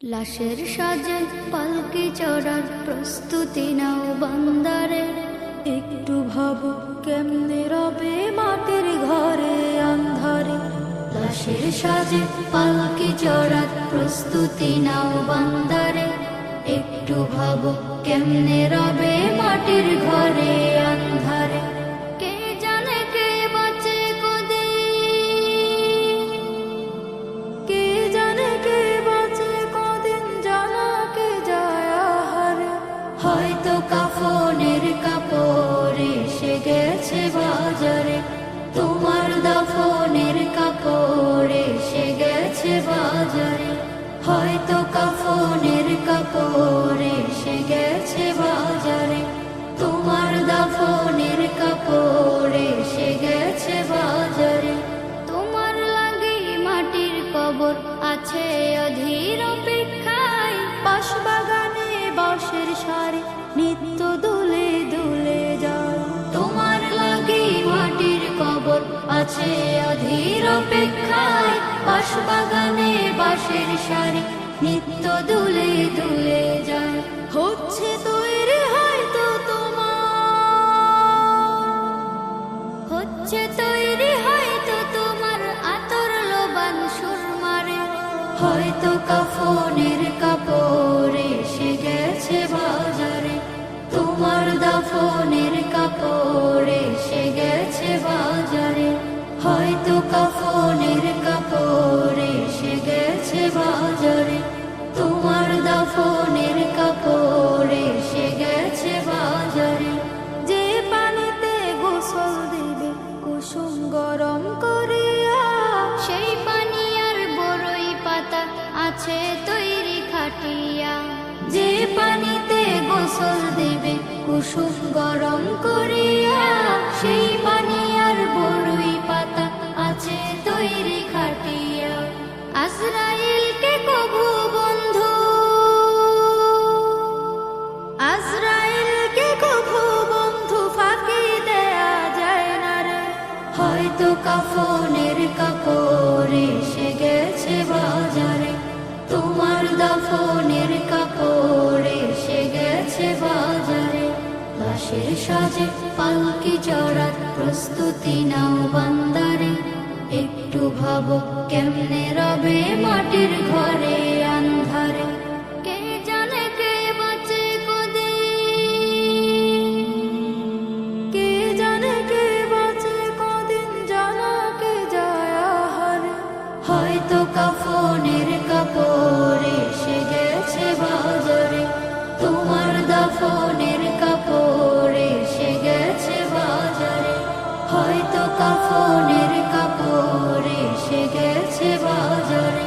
লাশের সাজে পালকি চড়ার প্রস্তুতি নাও বান্দারে। একটু ভাবো কেমনে রবে মাটির ঘরে আন্ধারে। লাশের সাজে পালকি চড়ার প্রস্তুতি নাও বান্দারে। একটু ভাবো কেমনে রবে মাটির ঘরে আন্ধারে। কে জানে কে বাঁচে কদিন, কে জানে কে বাঁচে কদিন, জানা কে যায় আহারে। হয়তো কাফনের কাপড় এসে গেছে বাজারে, তোমার দাফনের কাপড় এসে গেছে বাজারে। হয়তো কাফনের কাপড় এসে গেছে বাজারে, তোমার দাফনের কাপড় এসে গেছে বাজারে। তোমার লাগি মাটির কবর আছে অধীর অপেক্ষায়, পাশ বাগানে বাঁশের সারি নিত্য দুলে দুলে যায়। তোমার লাগি মাটির কবর আছে অধীর অপেক্ষায়, পাশ বাগানে বাঁশের সারি নিত্য দুলে দুলে যায়। হচ্ছে তৈরি হয়তো তোমার, হচ্ছে তৈরি হয়তো তোমার আতর লোবান সুরমারে। হয়তো কাফনের কাপড় এসে গেছে বাজারে, তোমার দাফনের কাপড় এসে গেছে বাজারে। হয়তো কাফনের কাপড় এসে গেছে বাজারে, তোমার দাফনের কাপড় এসে গেছে বাজারে। যে পানিতে গোসল দিবে কুসুম গরম করিয়া, সেই পানি আর বড়ই পাতা আছে তৈরি খাটিয়া। যে পানিতে গোসল দিবে কুসুম গরম করিয়া, সেই পানি আর বড়ই পাতা আছে তৈরি খাটিয়া। আজরাইলকে কবু বন্ধু, আজরাইলকে কবু বন্ধু ফাঁকি দেয়া যায় না রে। হয়তো কাফনের কাপড় এসে গেছে বাজারে, তোমার দাফনের কাপড় এসে গেছে বাজারে। লাশের সাজে পালকি চড়ার প্রস্তুতি নাও বান্দারে। একটু ভাবো কেমনে রবে মাটির ঘরে আন্ধারে। কে জানে কে বাঁচে কদিন, কে জানে কে বাঁচে কদিন, জানা কে যায় আহারে। হয়তো কাফনের কাপড় এসে গেছে বাজারে, তোমার দাফনের কাপড় এসে গেছে বাজারে। হয়তো কাফনের কাপড় এসে গেছে বাজারে,